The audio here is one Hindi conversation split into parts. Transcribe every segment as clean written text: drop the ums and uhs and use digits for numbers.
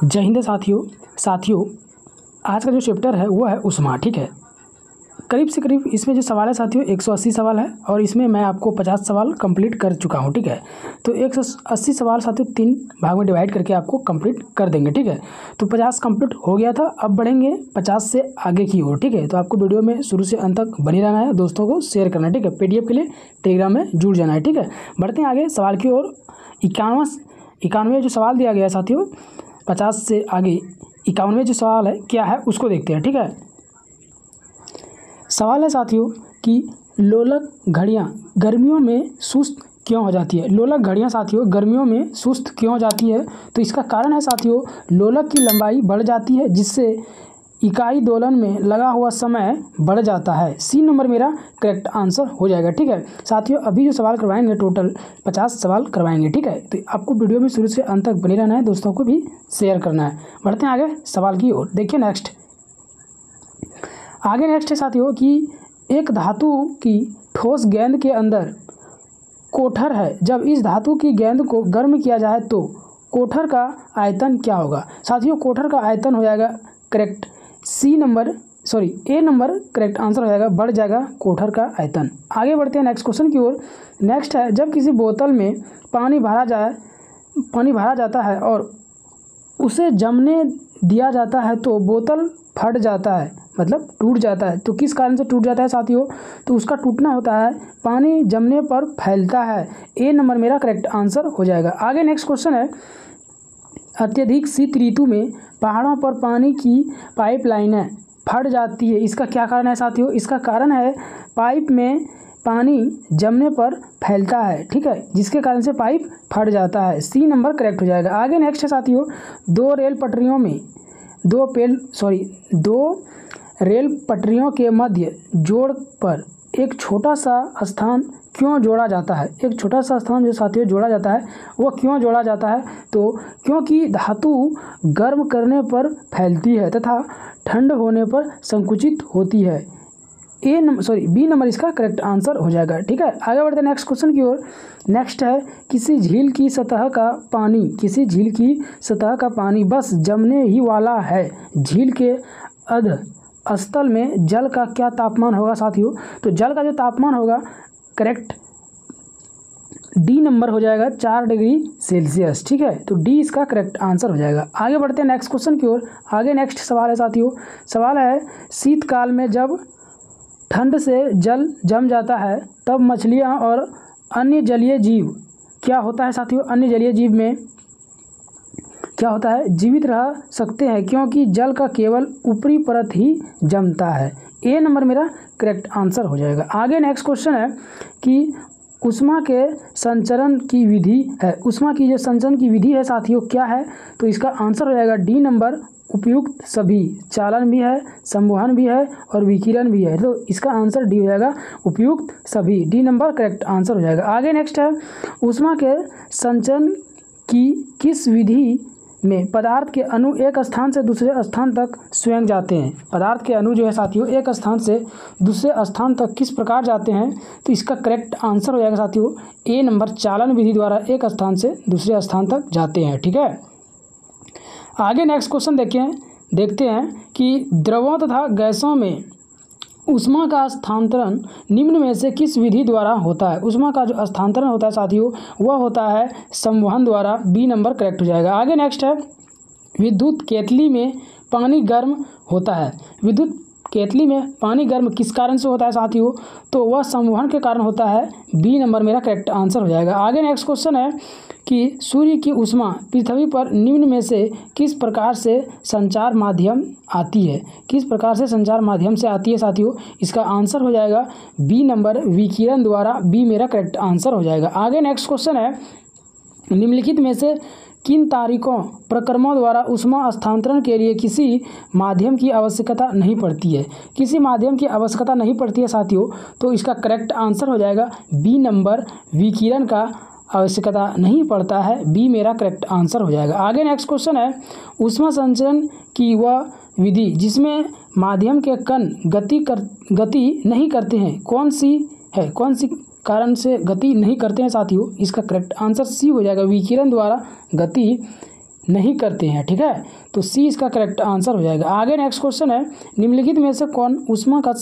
जय हिंद साथियों आज का जो चैप्टर है वो है ऊष्मा। ठीक है, करीब से करीब इसमें जो सवाल है साथियों 180 सवाल है और इसमें मैं आपको 50 सवाल कंप्लीट कर चुका हूं। ठीक है, तो 180 सवाल साथियों 3 भाग में डिवाइड करके आपको कंप्लीट कर देंगे। ठीक है, तो 50 कंप्लीट हो गया था, अब बढ़ेंगे 50 से आगे की ओर। ठीक है, तो आपको वीडियो में शुरू से अंत तक बनी रहना है, दोस्तों को शेयर करना है। ठीक है, PDF के लिए टेलीग्राम में जुड़ जाना है। ठीक है, बढ़ते हैं आगे सवाल की ओर। 91 जो सवाल दिया गया है साथियों 50 से आगे 51वें जो सवाल है क्या है उसको देखते हैं। ठीक है, सवाल है साथियों कि लोलक घड़ियां गर्मियों में सुस्त क्यों हो जाती है। लोलक घड़ियां साथियों गर्मियों में सुस्त क्यों हो जाती है, तो इसका कारण है साथियों लोलक की लंबाई बढ़ जाती है जिससे इकाई दोलन में लगा हुआ समय बढ़ जाता है। सी नंबर मेरा करेक्ट आंसर हो जाएगा। ठीक है साथियों, अभी जो सवाल करवाएंगे टोटल 50 सवाल करवाएंगे। ठीक है, तो आपको वीडियो में शुरू से अंत तक बने रहना है, दोस्तों को भी शेयर करना है। बढ़ते हैं आगे सवाल की ओर। देखिए नेक्स्ट है साथियों कि एक धातु की ठोस गेंद के अंदर कोठर है। जब इस धातु की गेंद को गर्म किया जाए तो कोठर का आयतन क्या होगा। साथियों कोठर का आयतन हो जाएगा करेक्ट ए नंबर करेक्ट आंसर हो जाएगा, बढ़ जाएगा कोठर का आयतन। आगे बढ़ते हैं नेक्स्ट क्वेश्चन की ओर। नेक्स्ट है जब किसी बोतल में पानी भरा जाता है और उसे जमने दिया जाता है तो बोतल फट जाता है, मतलब टूट जाता है। तो किस कारण से टूट जाता है साथियों, तो उसका टूटना होता है पानी जमने पर फैलता है। ए नंबर मेरा करेक्ट आंसर हो जाएगा। आगे नेक्स्ट क्वेश्चन है अत्यधिक शीत ऋतु में पहाड़ों पर पानी की पाइपलाइनें फट जाती है, इसका क्या कारण है साथियों। इसका कारण है पाइप में पानी जमने पर फैलता है। ठीक है, जिसके कारण से पाइप फट जाता है। सी नंबर करेक्ट हो जाएगा। आगे नेक्स्ट है साथियों दो रेल पटरियों के मध्य जोड़ पर एक छोटा सा स्थान क्यों जोड़ा जाता है। एक छोटा सा स्थान जो साथियों जोड़ा जाता है वो क्यों जोड़ा जाता है, तो क्योंकि धातु गर्म करने पर फैलती है तथा ठंड होने पर संकुचित होती है। बी नंबर इसका करेक्ट आंसर हो जाएगा। ठीक है, आगे बढ़ते हैं नेक्स्ट क्वेश्चन की ओर। नेक्स्ट है किसी झील की सतह का पानी बस जमने ही वाला है। झील के अध स्थल में जल का क्या तापमान होगा साथियों, तो जल का जो तापमान होगा करेक्ट डी नंबर हो जाएगा 4 डिग्री सेल्सियस। ठीक है, तो डी इसका करेक्ट आंसर हो जाएगा। आगे बढ़ते हैं नेक्स्ट क्वेश्चन की ओर। आगे नेक्स्ट सवाल है साथियों, सवाल है शीतकाल में जब ठंड से जल जम जाता है तब मछलियां और अन्य जलीय जीव क्या होता है साथियों। अन्य जलीय जीव में क्या होता है, जीवित रह सकते हैं क्योंकि जल का केवल ऊपरी परत ही जमता है। ए नंबर मेरा करेक्ट आंसर हो जाएगा। आगे नेक्स्ट क्वेश्चन है कि ऊष्मा के संचरण की विधि है। ऊष्मा की जो संचरण की विधि है साथियों क्या है, तो इसका आंसर हो जाएगा डी नंबर उपयुक्त सभी। चालन भी है, संवहन भी है और विकिरण भी है, तो इसका आंसर डी हो जाएगा उपयुक्त सभी। डी नंबर करेक्ट आंसर हो जाएगा। आगे नेक्स्ट है ऊष्मा के संचरण की किस विधि में पदार्थ के अणु एक स्थान से दूसरे स्थान तक स्वयं जाते हैं। पदार्थ के अणु जो है साथियों एक स्थान से दूसरे स्थान तक किस प्रकार जाते हैं, तो इसका करेक्ट आंसर हो जाएगा साथियों ए नंबर चालन विधि द्वारा एक स्थान से दूसरे स्थान तक जाते हैं। ठीक है, आगे नेक्स्ट क्वेश्चन देखते हैं कि द्रवों तथा गैसों में ऊष्मा का स्थानांतरण निम्न में से किस विधि द्वारा होता है। ऊष्मा का जो स्थानांतरण होता है साथियों वह होता है संवहन द्वारा। बी नंबर करेक्ट हो जाएगा। आगे नेक्स्ट है विद्युत केतली में पानी गर्म होता है। विद्युत केतली में पानी गर्म किस कारण से होता है साथियों, तो वह संवहन के कारण होता है। बी नंबर मेरा करेक्ट आंसर हो जाएगा। आगे नेक्स्ट क्वेश्चन है कि सूर्य की ऊष्मा पृथ्वी पर निम्न में से किस प्रकार से संचार माध्यम आती है। किस प्रकार से संचार माध्यम से आती है साथियों, इसका आंसर हो जाएगा बी नंबर विकिरण द्वारा। बी मेरा करेक्ट आंसर हो जाएगा। आगे नेक्स्ट क्वेश्चन है निम्नलिखित में से किन तारीखों प्रक्रमों द्वारा ऊष्मा स्थानांतरण के लिए किसी माध्यम की आवश्यकता नहीं पड़ती है। किसी माध्यम की आवश्यकता नहीं पड़ती है साथियों, तो इसका करेक्ट आंसर हो जाएगा बी नंबर विकिरण का आवश्यकता नहीं पड़ता है। बी मेरा करेक्ट आंसर हो जाएगा। आगे नेक्स्ट क्वेश्चन है ऊष्मा संचरण की वह विधि जिसमें माध्यम के कण गति नहीं करते हैं कौन सी कारण से गति नहीं करते हैं साथियों, इसका करेक्ट आंसर सी हो जाएगा विकिरण द्वारा गति नहीं करते हैं, ठीक है। तो सी इसका करेक्ट आंसर हो जाएगा। आगे नेक्स्ट क्वेश्चन है, निम्नलिखित में से कौन ऊष्मा का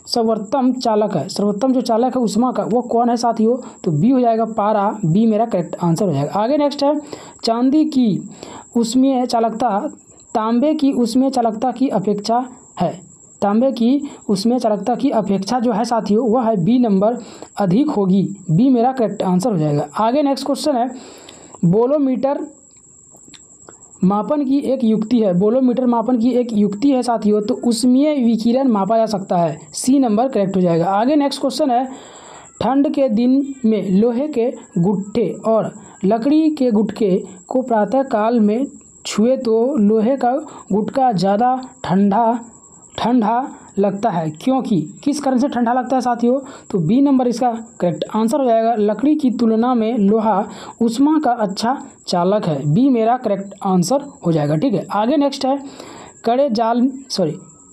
सर्वोत्तम चालक है? सर्वोत्तम जो चालक है ऊष्मा का वो कौन है साथियों? तो बी हो जाएगा पारा, बी मेरा करेक्ट आंसर हो जाएगा। आगे नेक्स्ट है, चांदी की ऊष्मीय चालकता तांबे की ऊष्मीय चालकता की अपेक्षा है। तांबे की ऊष्मीय चालकता की अपेक्षा जो है साथियों वह है बी नंबर अधिक होगी, बी मेरा करेक्ट आंसर हो जाएगा। आगे नेक्स्ट क्वेश्चन है, बोलोमीटर मापन की एक युक्ति है। बोलोमीटर मापन की एक युक्ति है साथियों, तो ऊष्मीय विकिरण मापा जा सकता है, सी नंबर करेक्ट हो जाएगा। आगे नेक्स्ट क्वेश्चन है, ठंड के दिन में लोहे के गुट्ठे और लकड़ी के गुटके को प्रातः काल में छुए तो लोहे का गुटका ज़्यादा ठंडा लगता है, क्योंकि किस कारण से ठंडा लगता है साथियों? तो बी नंबर इसका करेक्ट आंसर हो जाएगा। लकड़ी की तुलना में लोहा ऊष्मा का अच्छा चालक है, बी मेरा करेक्ट आंसर हो जाएगा, ठीक है। आगे नेक्स्ट है,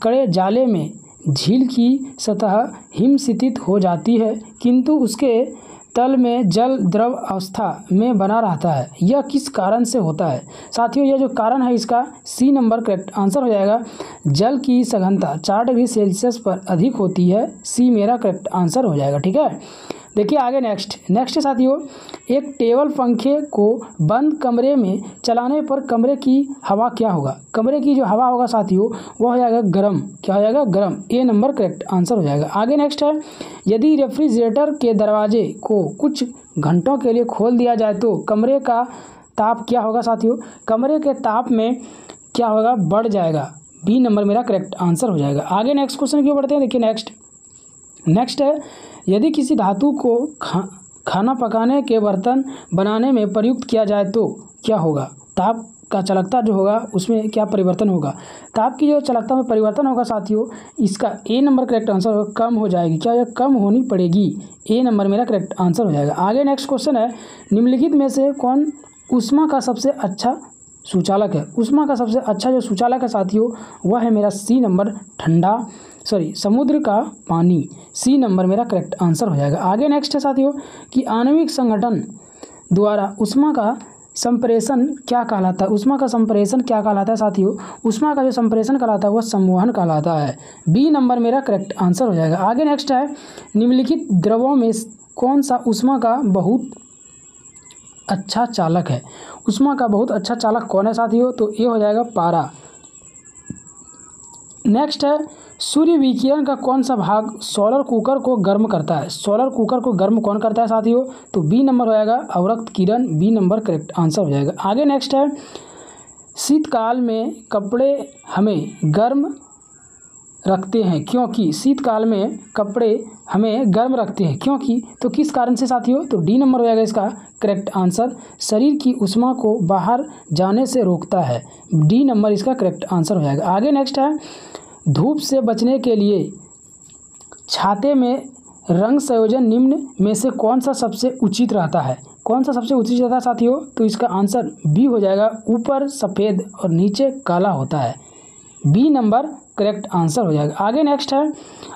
कड़े जाले में झील की सतह हिमस्थित हो जाती है किंतु उसके तल में जल द्रव अवस्था में बना रहता है, यह किस कारण से होता है? साथियों यह जो कारण है इसका सी नंबर करेक्ट आंसर हो जाएगा। जल की सघनता 4 डिग्री सेल्सियस पर अधिक होती है, सी मेरा करेक्ट आंसर हो जाएगा, ठीक है। देखिए आगे नेक्स्ट साथियों, एक टेबल पंखे को बंद कमरे में चलाने पर कमरे की हवा क्या होगा? कमरे की जो हवा होगा साथियों वह हो जाएगा गर्म, क्या हो जाएगा? गर्म, ए नंबर करेक्ट आंसर हो जाएगा। आगे नेक्स्ट है, यदि रेफ्रिजरेटर के दरवाजे को कुछ घंटों के लिए खोल दिया जाए तो कमरे का ताप क्या होगा साथियों? कमरे के ताप में क्या होगा? बढ़ जाएगा, बी नंबर मेरा करेक्ट आंसर हो जाएगा। आगे नेक्स्ट क्वेश्चन क्यों बढ़ते हैं, देखिए नेक्स्ट है, यदि किसी धातु को खाना पकाने के बर्तन बनाने में प्रयुक्त किया जाए तो क्या होगा? ताप का चालकता जो होगा उसमें क्या परिवर्तन होगा? ताप की जो चालकता में परिवर्तन होगा साथियों इसका ए नंबर करेक्ट आंसर होगा, कम हो जाएगी, क्या यह कम होनी पड़ेगी, ए नंबर मेरा करेक्ट आंसर हो जाएगा। आगे नेक्स्ट क्वेश्चन है, निम्नलिखित में से कौन ऊष्मा का सबसे अच्छा सुचालक है? ऊष्मा का सबसे अच्छा जो सुचालक है साथियों वह है मेरा सी नंबर समुद्र का पानी, सी नंबर मेरा करेक्ट आंसर हो जाएगा। आगे नेक्स्ट है साथियों कि आणविक संगठन द्वारा ऊष्मा का संप्रेषण क्या कहलाता है? ऊष्मा का संप्रेषण क्या कहलाता है साथियों? ऊष्मा का जो संप्रेषण कहलाता है वह संवहन कहलाता है, बी नंबर मेरा करेक्ट आंसर हो जाएगा। आगे नेक्स्ट है, निम्नलिखित द्रवों में कौन सा ऊष्मा का बहुत अच्छा चालक है? ऊष्मा का बहुत अच्छा चालक कौन है साथियों? तो ये हो जाएगा पारा। नेक्स्ट है, सूर्य विकिरण का कौन सा भाग सोलर कुकर को गर्म करता है? सोलर कुकर को गर्म कौन करता है साथियों? तो बी नंबर हो जाएगा अवरक्त किरण, बी नंबर करेक्ट आंसर हो जाएगा। आगे नेक्स्ट है, शीतकाल में कपड़े हमें गर्म रखते हैं क्योंकि शीतकाल में कपड़े हमें गर्म रखते हैं क्योंकि, तो किस कारण से साथियों? तो डी नंबर हो जाएगा इसका करेक्ट आंसर, शरीर की ऊष्मा को बाहर जाने से रोकता है, डी नंबर इसका करेक्ट आंसर हो जाएगा। आगे नेक्स्ट है, धूप से बचने के लिए छाते में रंग संयोजन निम्न में से कौन सा सबसे उचित रहता है? कौन सा सबसे उचित रहता है साथियों? तो इसका आंसर बी हो जाएगा, ऊपर सफ़ेद और नीचे काला होता है, बी नंबर करेक्ट आंसर हो जाएगा। आगे नेक्स्ट है,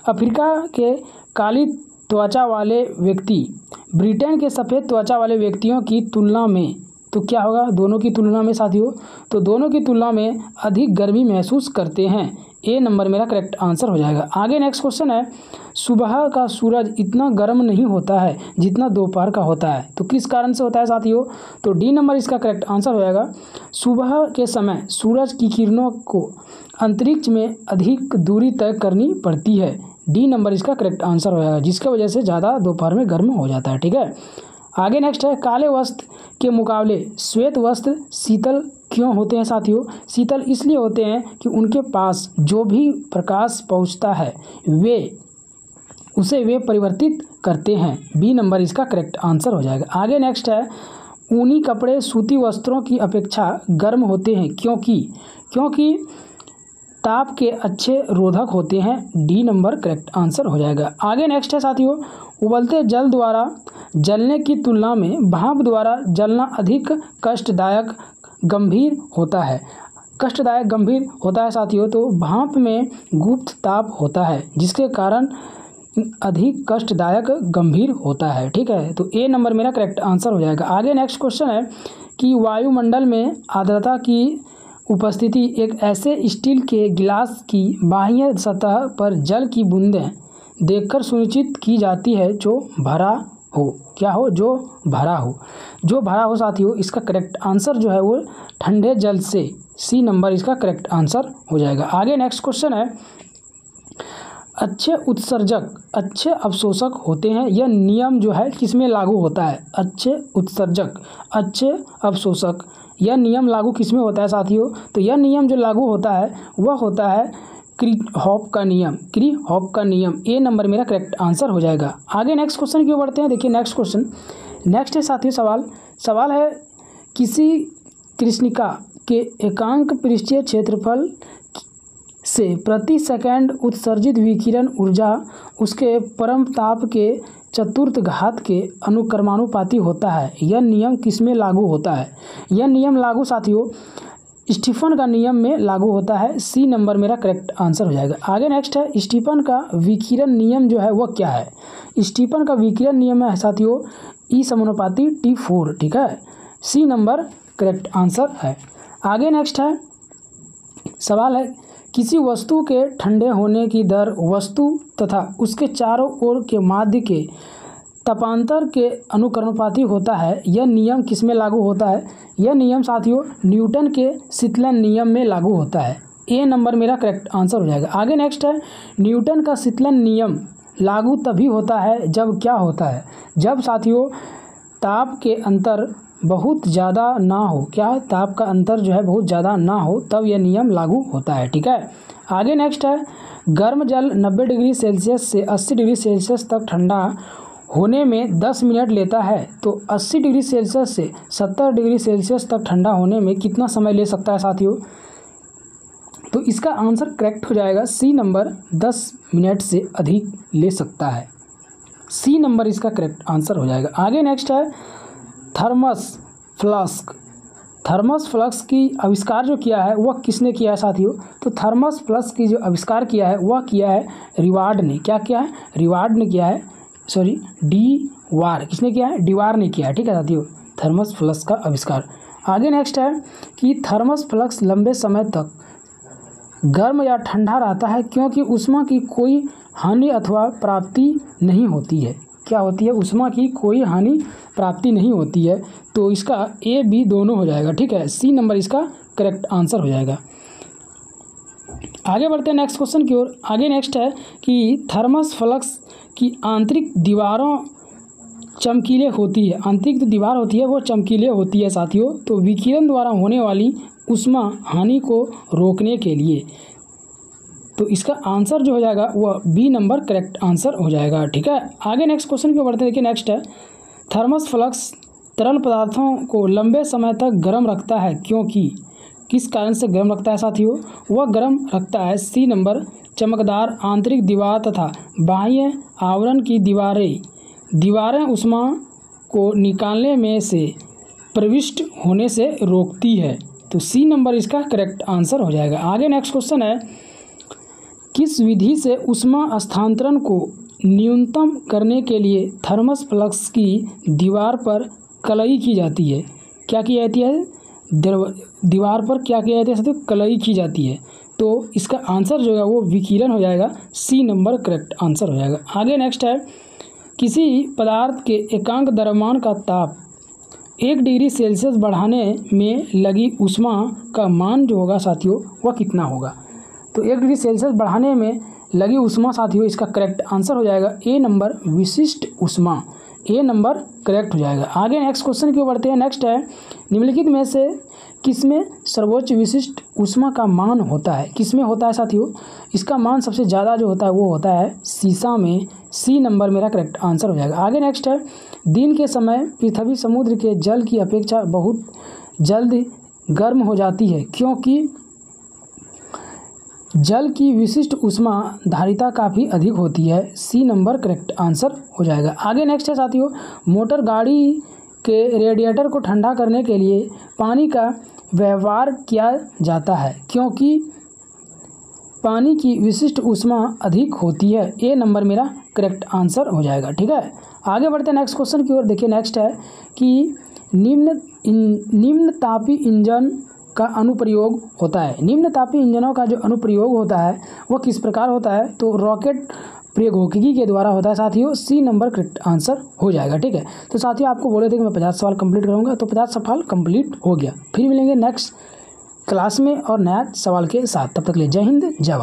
अफ्रीका के काली त्वचा वाले व्यक्ति ब्रिटेन के सफ़ेद त्वचा वाले व्यक्तियों की तुलना में, तो क्या होगा? दोनों की तुलना में साथियों, तो दोनों की तुलना में अधिक गर्मी महसूस करते हैं, ए नंबर मेरा करेक्ट आंसर हो जाएगा। आगे नेक्स्ट क्वेश्चन है, सुबह का सूरज इतना गर्म नहीं होता है जितना दोपहर का होता है, तो किस कारण से होता है साथियों? तो डी नंबर इसका करेक्ट आंसर हो जाएगा। सुबह के समय सूरज की किरणों को अंतरिक्ष में अधिक दूरी तय करनी पड़ती है, डी नंबर इसका करेक्ट आंसर हो जाएगा, जिसकी वजह से ज़्यादा दोपहर में गर्म हो जाता है, ठीक है। आगे नेक्स्ट है, काले वस्त्र के मुकाबले श्वेत वस्त्र शीतल क्यों होते हैं साथियों? शीतल इसलिए होते हैं कि उनके पास जो भी प्रकाश पहुंचता है उसे वे परिवर्तित करते हैं, बी नंबर इसका करेक्ट आंसर हो जाएगा। आगे नेक्स्ट है, ऊनी कपड़े सूती वस्त्रों की अपेक्षा गर्म होते हैं क्योंकि ताप के अच्छे रोधक होते हैं, डी नंबर करेक्ट आंसर हो जाएगा। आगे नेक्स्ट है साथियों, उबलते जल द्वारा जलने की तुलना में भाप द्वारा जलना अधिक कष्टदायक गंभीर होता है साथियों, तो भाप में गुप्त ताप होता है जिसके कारण अधिक कष्टदायक गंभीर होता है, ठीक है। तो ए नंबर मेरा करेक्ट आंसर हो जाएगा। आगे नेक्स्ट क्वेश्चन है कि वायुमंडल में आर्द्रता की उपस्थिति एक ऐसे स्टील के गिलास की बाह्य सतह पर जल की बूंदें देखकर सुनिश्चित की जाती है जो भरा हो। क्या हो? जो भरा हो। जो भरा हो साथियों, इसका करेक्ट आंसर जो है वो ठंडे जल से, सी नंबर इसका करेक्ट आंसर हो जाएगा। आगे नेक्स्ट क्वेश्चन है, अच्छे उत्सर्जक अच्छे अवशोषक होते हैं। यह नियम जो है किसमें लागू होता है? अच्छे उत्सर्जक अच्छे अवशोषक, यह नियम लागू किसमें होता है साथियों? तो यह नियम जो लागू होता है वह होता है क्रिहॉफ का नियम। क्रिहॉफ का नियम, ए नंबर मेरा करेक्ट आंसर हो जाएगा। आगे नेक्स्ट क्वेश्चन की ओर बढ़ते हैं। देखिए नेक्स्ट क्वेश्चन, नेक्स्ट है साथियों सवाल है, किसी कृष्णिका के एकांक पृष्ठीय क्षेत्रफल से प्रति सेकंड उत्सर्जित विकिरण ऊर्जा उसके परम ताप के चतुर्थ घात के अनुक्रमानुपाती होता है। यह नियम किसमें लागू होता है? यह नियम लागू साथियों स्टीफन का नियम में लागू होता है। सी नंबर मेरा करेक्ट आंसर हो जाएगा। आगे नेक्स्ट है, स्टीफन का विकिरण नियम जो है वह क्या है? स्टीफन का विकिरण नियम है साथियों ई समानुपाती T4। ठीक है, सी नंबर करेक्ट आंसर है। आगे नेक्स्ट है, सवाल है, किसी वस्तु के ठंडे होने की दर वस्तु तथा उसके चारों ओर के माध्य के तापांतर के अनुक्रमानुपाती होता है। यह नियम किसमें लागू होता है? यह नियम साथियों न्यूटन के शीतलन नियम में लागू होता है। ए नंबर मेरा करेक्ट आंसर हो जाएगा। आगे नेक्स्ट है, न्यूटन का शीतलन नियम लागू तभी होता है जब क्या होता है? जब साथियों ताप के अंतर बहुत ज़्यादा ना हो। क्या? ताप का अंतर जो है बहुत ज़्यादा ना हो, तब यह नियम लागू होता है। ठीक है, आगे नेक्स्ट है, गर्म जल 90 डिग्री सेल्सियस से 80 डिग्री सेल्सियस तक ठंडा होने में 10 मिनट लेता है, तो 80 डिग्री सेल्सियस से 70 डिग्री सेल्सियस तक ठंडा होने में कितना समय ले सकता है साथियों? तो इसका आंसर करेक्ट हो जाएगा सी नंबर 10 मिनट से अधिक ले सकता है। सी नंबर इसका करेक्ट आंसर हो जाएगा। आगे नेक्स्ट है, थर्मस फ्लास्क। थर्मस फ्लास्क की आविष्कार जो किया है वह किसने किया है साथियों? तो थर्मस फ्लास्क की जो आविष्कार किया है वह किया है रिवार्ड ने। क्या किया है? रिवार्ड ने किया है, सॉरी डीवार। किसने किया है? डीवार ने किया है। ठीक है साथियों, थर्मस फ्लास्क का आविष्कार। आगे नेक्स्ट है कि थर्मस फ्लास्क लंबे समय तक गर्म या ठंडा रहता है क्योंकि ऊष्मा की कोई हानि अथवा प्राप्ति नहीं होती है। क्या होती है? ऊष्मा की कोई हानि प्राप्ति नहीं होती है। तो इसका ए बी दोनों हो जाएगा। ठीक है, सी नंबर इसका करेक्ट आंसर हो जाएगा। आगे बढ़ते हैं नेक्स्ट क्वेश्चन की ओर। आगे नेक्स्ट है कि थर्मस फ्लास्क की आंतरिक दीवारों चमकीले होती है। आंतरिक जो दीवार होती है वो चमकीले होती है साथियों, तो विकिरण द्वारा होने वाली ऊष्मा हानि को रोकने के लिए। तो इसका आंसर जो हो जाएगा वह बी नंबर करेक्ट आंसर हो जाएगा। ठीक है, आगे नेक्स्ट क्वेश्चन की ओर बढ़ते हैं। देखिए नेक्स्ट है, थर्मस फ्लास्क तरल पदार्थों को लंबे समय तक गर्म रखता है क्योंकि किस कारण से गर्म रखता है साथियों? वह गर्म रखता है सी नंबर चमकदार आंतरिक दीवार तथा बाह्य आवरण की दीवारें ऊष्मा को निकालने में से प्रविष्ट होने से रोकती है। तो सी नंबर इसका करेक्ट आंसर हो जाएगा। आगे नेक्स्ट क्वेश्चन है, किस विधि से ऊष्मा हस्तांतरण को न्यूनतम करने के लिए थर्मस फ्लास्क की दीवार पर कलई की जाती है? क्या की जाती है? दीवार पर क्या किया जाता है साथियों? कलई की जाती है। तो इसका आंसर जो है वो विकिरण हो जाएगा। सी नंबर करेक्ट आंसर हो जाएगा। आगे नेक्स्ट है, किसी पदार्थ के एकांक द्रव्यमान का ताप 1 डिग्री सेल्सियस बढ़ाने में लगी ऊष्मा का मान जो होगा साथियों वह कितना होगा? तो 1 डिग्री सेल्सियस बढ़ाने में लगी ऊष्मा साथियों इसका करेक्ट आंसर हो जाएगा ए नंबर विशिष्ट ऊष्मा। ए नंबर करेक्ट हो जाएगा। आगे नेक्स्ट क्वेश्चन की ओर बढ़ते हैं। नेक्स्ट है, निम्नलिखित में से किसमें सर्वोच्च विशिष्ट ऊष्मा का मान होता है? किसमें होता है साथियों? इसका मान सबसे ज़्यादा जो होता है वो होता है सीसा में। सी नंबर मेरा करेक्ट आंसर हो जाएगा। आगे नेक्स्ट है, दिन के समय पृथ्वी समुद्र के जल की अपेक्षा बहुत जल्द गर्म हो जाती है क्योंकि जल की विशिष्ट ऊष्मा धारिता काफ़ी अधिक होती है। सी नंबर करेक्ट आंसर हो जाएगा। आगे नेक्स्ट है साथियों, मोटर गाड़ी के रेडिएटर को ठंडा करने के लिए पानी का व्यवहार किया जाता है क्योंकि पानी की विशिष्ट ऊष्मा अधिक होती है। ए नंबर मेरा करेक्ट आंसर हो जाएगा। ठीक है, आगे बढ़ते हैं नेक्स्ट क्वेश्चन की ओर। देखिए नेक्स्ट है कि निम्न निम्न तापी इंजन का अनुप्रयोग होता है। निम्न तापी इंजनों का जो अनुप्रयोग होता है वह किस प्रकार होता है, तो रॉकेट प्रौद्योगिकी के द्वारा होता है साथियों। सी नंबर करेक्ट आंसर हो जाएगा। ठीक है, तो साथियों आपको बोले थे कि मैं 50 सवाल कंप्लीट करूंगा, तो 50 सवाल कंप्लीट हो गया। फिर मिलेंगे नेक्स्ट क्लास में और नया सवाल के साथ। तब तक के लिए जय हिंद, जय भारत।